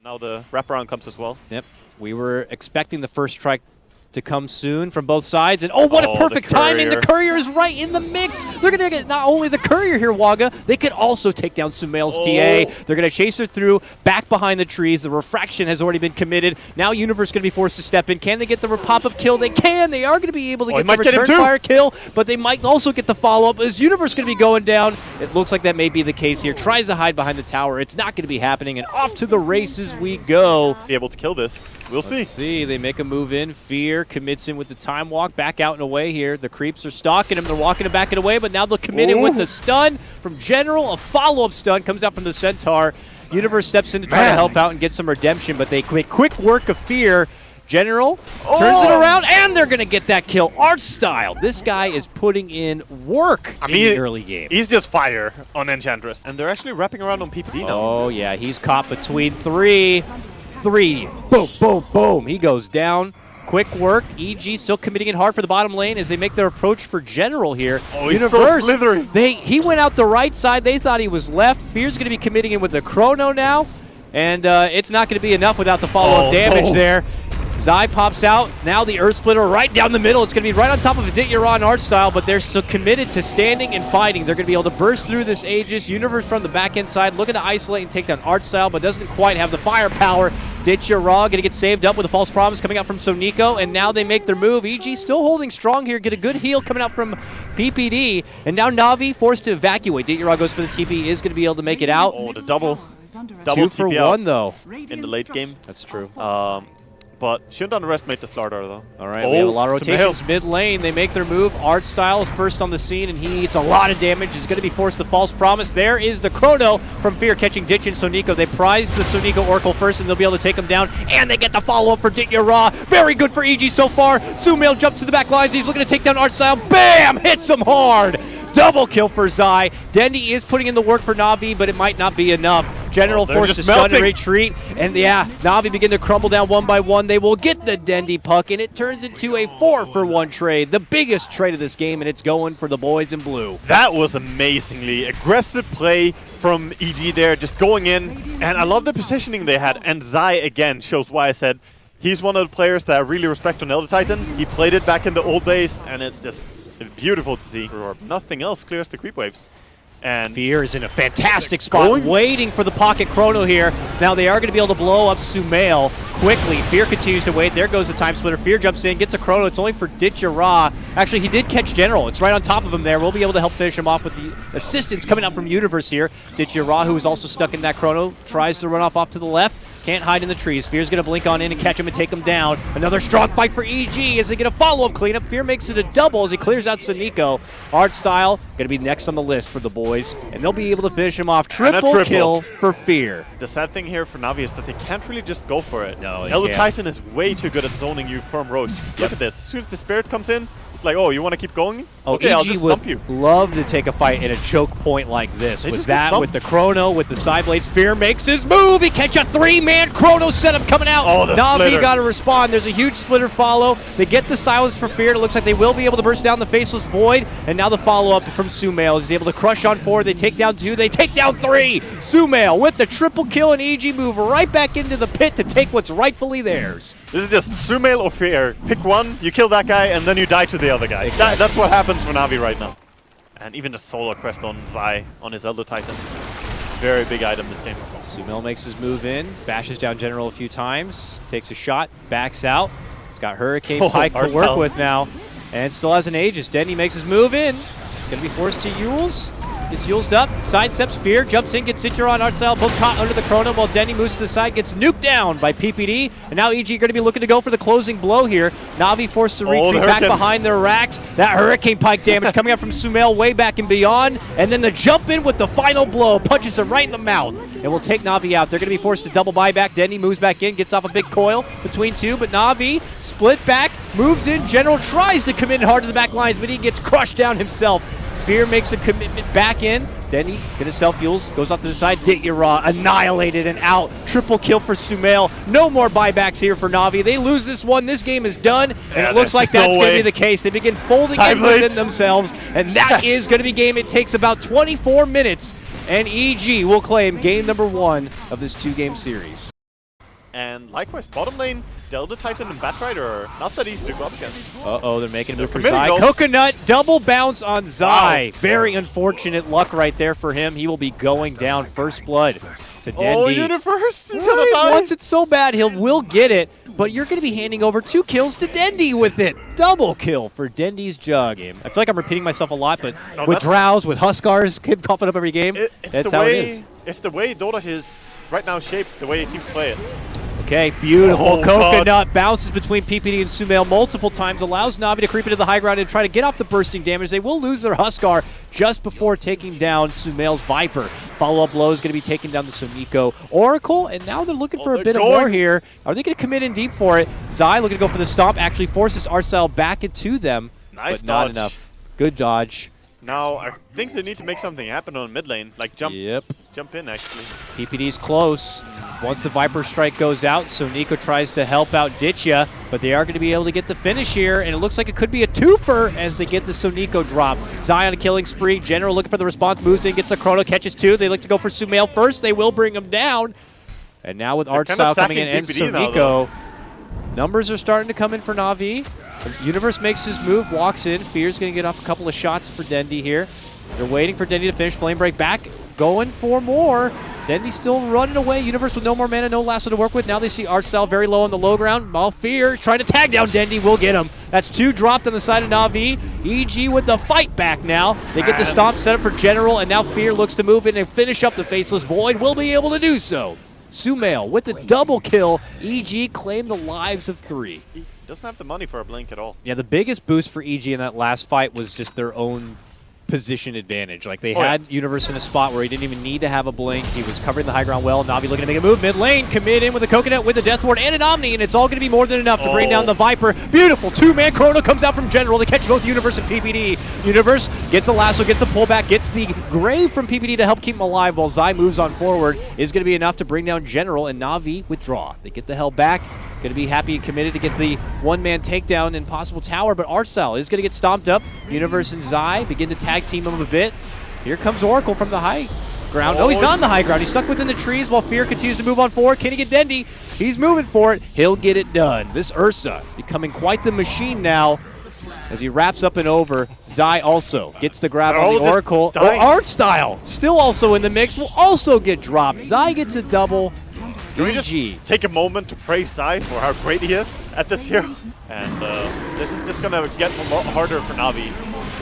Now the wraparound comes as well. Yep. We were expecting the first strike to come soon from both sides. And oh, what a perfect timing. The Courier is right in the mix. They're going to get not only the Courier here, Waga, they could also take down Sumail's TA. They're going to chase her through, back behind the trees. The refraction has already been committed. Now Universe going to be forced to step in. Can they get the pop-up kill? They can. They are going to be able to get the return fire kill, but they might also get the follow-up. Is Universe going to be going down? It looks like that may be the case here. Tries to hide behind the tower. It's not going to be happening, and off to the races we go. Be able to kill this. We'll see. Let's see. They make a move in. Fear commits in with the time walk. Back out and away here. The creeps are stalking him. They're walking him back and away, but now they'll commit in with the stun from General. A follow-up stun comes out from the Centaur. Universe steps in to try to help out and get some redemption, but they make quick work of Fear. General turns it around, and they're going to get that kill. Art style. This guy is putting in work in the early game. He's just fire on Enchantress. And they're actually wrapping around on PPD now. Oh, yeah. He's caught between three. Boom, boom, boom. He goes down. Quick work. EG still committing it hard for the bottom lane as they make their approach for General here. Oh, he's so slithery. He went out the right side. They thought he was left. Fear's going to be committing in with the Chrono now. And it's not going to be enough without the follow-up damage there. Zai pops out. Now the Earth Splitter right down the middle. It's going to be right on top of Aditya and Art Style, but they're still committed to standing and fighting. They're going to be able to burst through this Aegis. Universe from the back end side looking to isolate and take down Art Style, but doesn't quite have the firepower. Aditya going to get saved up with a false promise coming out from Soniko, and now they make their move. EG still holding strong here. Get a good heal coming out from PPD, and now Navi forced to evacuate. Aditya goes for the TP. Is going to be able to make it out. Oh, the double 2 for 1 though in the late game. That's true. But shouldn't underestimate the Slardar, though. All right, we have a lot of rotations mid lane. They make their move. Art Style is first on the scene, and he eats a lot of damage. He's going to be forced to false promise. There is the Chrono from Fear catching Ditch and Soniko. They prize the Soniko Oracle first, and they'll be able to take him down. And they get the follow-up for Ditya Ra. Very good for EG so far. Sumail jumps to the back lines. He's looking to take down Art Style. Bam! Hits him hard. Double kill for Zai. Dendi is putting in the work for Navi, but it might not be enough. General forced to stun and retreat, and Navi begin to crumble down one by one. They will get the Dendi puck, and it turns into a 4-for-1 trade, the biggest trade of this game, and it's going for the boys in blue. That was amazingly aggressive play from EG there, just going in, and I love the positioning they had, and Zai again shows why I said he's one of the players that I really respect on Elder Titan. He played it back in the old days, and it's just beautiful to see. Nothing else clears the creep waves. And Fear is in a fantastic spot, waiting for the pocket Chrono here. Now they are going to be able to blow up Sumail quickly. Fear continues to wait. There goes the Time Splitter. Fear jumps in, gets a Chrono. It's only for Ditya Ra. Actually, he did catch General. It's right on top of him there. We'll be able to help finish him off with the assistance coming out from Universe here. Ditya Ra, who is also stuck in that Chrono, tries to run off to the left. Can't hide in the trees. Fear's going to blink on in and catch him and take him down. Another strong fight for EG as they get a follow-up cleanup. Fear makes it a double as he clears out Soniko. Art Style going to be next on the list for the boys, and they'll be able to finish him off. Triple kill for Fear. The sad thing here for Navi is that they can't really just go for it. No, Elder Titan is way too good at zoning you from Roche. Look at this. As soon as the Spirit comes in, it's like, oh, you want to keep going? Oh, okay, I'll just stump you. Love to take a fight in a choke point like this. With that, with the Chrono, with the side blades, Fear makes his move. He catch a 3-man Chrono setup coming out. Oh, the Navi got to respond. There's a huge splitter follow. They get the silence for Fear. It looks like they will be able to burst down the Faceless Void. And now the follow-up from Sumail. He's able to crush on 4. They take down 2. They take down 3. Sumail with the triple kill and EG move right back into the pit to take what's rightfully theirs. This is just Sumail or Fear. Pick one, you kill that guy, and then you die to the other guy. That's what happens for Navi right now. And even the Solar Crest on Zai, on his Elder Titan. Very big item this game. Sumail makes his move in, bashes down General a few times, takes a shot, backs out. He's got Hurricane Pike to work with now, and still has an Aegis. Denny makes his move in. He's going to be forced to Yules. Gets Yulesed up, sidesteps Fear, jumps in, gets Citra on Art Style, both caught under the Chrono while Denny moves to the side, gets nuked down by PPD, and now EG going to be looking to go for the closing blow here. Navi forced to retreat back behind their racks. That Hurricane Pike damage coming out from Sumail way back and beyond, and then the jump in with the final blow, punches him right in the mouth, and will take Navi out. They're going to be forced to double buyback. Denny moves back in, gets off a big coil between 2, but Navi split back, moves in. General tries to come in hard to the back lines, but he gets crushed down himself. Fear makes a commitment back in. Denny, get his self-fuels, goes off to the side. Ditya Ra annihilated and out. Triple kill for Sumail. No more buybacks here for Navi. They lose this one. This game is done, and it looks like that's going to be the case. They begin folding in within themselves, and that is going to be game. It takes about 24 minutes, and EG will claim game number 1 of this 2-game series. And likewise, bottom lane, Delta Titan and Batrider are not that easy to go up against. Uh-oh, they're making a move for committing, Zai. though. Coconut, double bounce on Zai. Wow. Very unfortunate luck right there for him. He will be going down first blood to Dendi. Oh, Universe! He's gonna die! Once it's so bad, will get it. But you're going to be handing over 2 kills to Dendi with it. Double kill for Dendi's Jug. I feel like I'm repeating myself a lot, but No, with Drows, with Huskars, keep popping up every game, that's how it is. It's the way Dota is right now shaped, the way teams play it. Okay, beautiful. Oh, Coconut God. bounces between PPD and Sumail multiple times, allows Navi to creep into the high ground and try to get off the bursting damage. They will lose their Huskar just before taking down Sumail's Viper. Follow-up blow is going to be taking down the Soniko Oracle, and now they're looking for a bit of more here. Are they going to commit in deep for it? Zai looking to go for the stomp, actually forces Arstyle back into them, Nice but not dodge. enough. Good dodge. Now, I think they need to make something happen on mid lane, like jump in, actually. PPD's close. Once the Viper Strike goes out, Soniko tries to help out Ditya, but they are going to be able to get the finish here, and it looks like it could be a twofer as they get the Soniko drop. Zai on a killing spree. General looking for the response, moves in, gets the Chrono, catches 2. They look to go for Sumail first. They will bring him down. And now with Artstyle coming in and Soniko, numbers are starting to come in for Na'Vi. Universe makes his move, walks in. Fear's going to get off a couple of shots for Dendi here. They're waiting for Dendi to finish. Flame Break back, going for more. Dendi still running away. Universe with no more mana, no lasso to work with. Now they see Artstyle very low on the low ground. While Fear trying to tag down Dendi will get him. That's 2 dropped on the side of Na'Vi. EG with the fight back now. They get the stomp set up for General, and now Fear looks to move in and finish up the Faceless Void. Will be able to do so. Sumail with the double kill. EG claimed the lives of 3. Doesn't have the money for a blink at all. Yeah, the biggest boost for EG in that last fight was just their own position advantage. Like, they had Universe in a spot where he didn't even need to have a blink. He was covering the high ground well. Na'Vi looking to make a move mid lane. Commit in with a Coconut, with a Death Ward, and an Omni, and it's all going to be more than enough to bring down the Viper. Beautiful 2-man Chrono comes out from General to catch both Universe and PPD. Universe gets a lasso, gets a pullback, gets the Grave from PPD to help keep him alive while Zai moves on forward. Is going to be enough to bring down General, and Na'Vi withdraw. They get the hell back. Going to be happy and committed to get the one-man takedown and possible tower, but Artstyle is going to get stomped up. Universe and Zai begin to tag team him a bit. Here comes Oracle from the high ground. No, he's not on the high ground. He's stuck within the trees while Fear continues to move on forward. Can he get Dendi? He's moving for it. He'll get it done. This Ursa becoming quite the machine now as he wraps up and over. Zai also gets the grab on the Oracle. Artstyle still also in the mix, will also get dropped. Zai gets a double. Can we just take a moment to praise Zai for how great he is at this hero? And this is just going to get a lot harder for Na'Vi.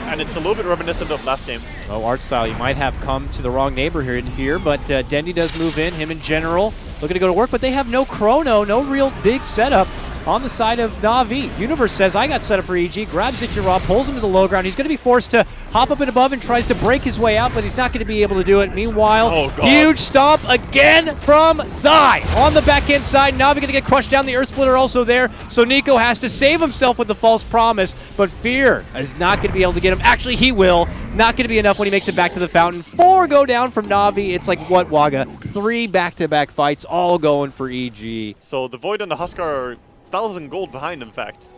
And it's a little bit reminiscent of last game. Oh, Artstyle, you might have come to the wrong neighborhood here, but Dendi does move in, him in General. Looking to go to work, but they have no Chrono, no real big setup on the side of Na'Vi. Universe says, I got set up for EG, grabs Ichiro, pulls him to the low ground. He's going to be forced to hop up and above and tries to break his way out, but he's not going to be able to do it. Meanwhile, huge stomp again from Zai. On the back end side, Na'Vi going to get crushed down. The Earth Splitter also there, so Nico has to save himself with the false promise, but Fear is not going to be able to get him. Actually, he will. Not going to be enough when he makes it back to the fountain. 4 go down from Na'Vi. It's like, what, Waga? 3 back-to-back fights, all going for EG. So the Void and the Huskar are 1,000 gold behind, in fact.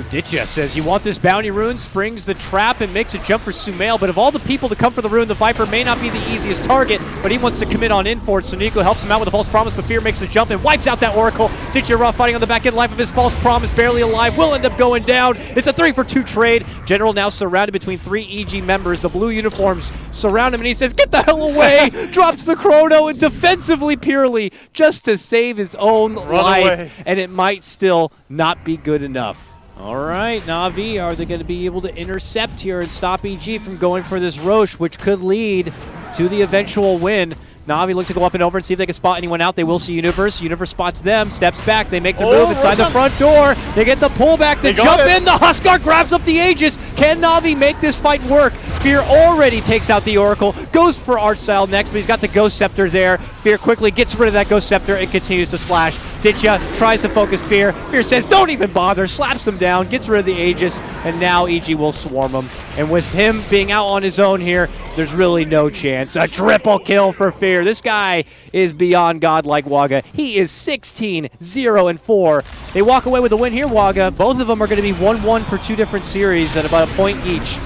Ditya says, you want this bounty rune? Springs the trap and makes a jump for Sumail, but of all the people to come for the rune, the Viper may not be the easiest target, but he wants to commit on in for it. So Nico helps him out with a false promise, but Fear makes a jump and wipes out that Oracle. Ditya fighting on the back end life of his false promise, barely alive, will end up going down. It's a 3-for-2 trade. General now surrounded between 3 EG members. The blue uniforms surround him, and he says, get the hell away! Drops the Chrono, and defensively purely, just to save his own life, and it might still not be good enough. All right, Na'Vi, are they going to be able to intercept here and stop EG from going for this Roche, which could lead to the eventual win? Na'Vi look to go up and over and see if they can spot anyone out. They will see Universe. Universe spots them, steps back. They make the move inside the front door. They get the pullback. They jump in. The Huskar grabs up the Aegis. Can Na'Vi make this fight work? Fear already takes out the Oracle. Goes for Artstyle next, but he's got the Ghost Scepter there. Fear quickly gets rid of that Ghost Scepter and continues to slash. Ditya tries to focus Fear. Fear says, don't even bother. Slaps them down, gets rid of the Aegis, and now EG will swarm him. And with him being out on his own here, there's really no chance. A triple kill for Fear. This guy is beyond godlike, Waga. He is 16-0-4. They walk away with a win here, Waga. Both of them are going to be 1-1 for 2 different series at about a point each.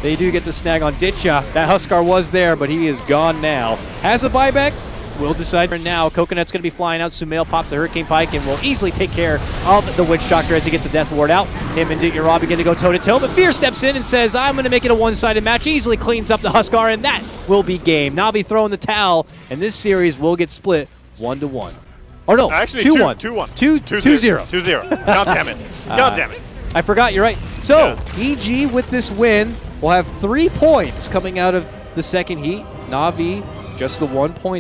They do get the snag on Ditya. That Huskar was there, but he is gone now. Has a buyback. will decide right now. Coconut's going to be flying out. Sumail pops the Hurricane Pike and will easily take care of the Witch Doctor as he gets the Death Ward out. Him and Diggy begin to go toe-to-toe, but Fear steps in and says, I'm going to make it a one-sided match. Easily cleans up the Huskar, and that will be game. Navi throwing the towel, and this series will get split 1-1. Or no, actually 2-1. 2-1. 2-0. 2-0. God damn it. God damn it. I forgot, you're right. So, EG with this win will have 3 points coming out of the second heat. Navi, just the 1 point.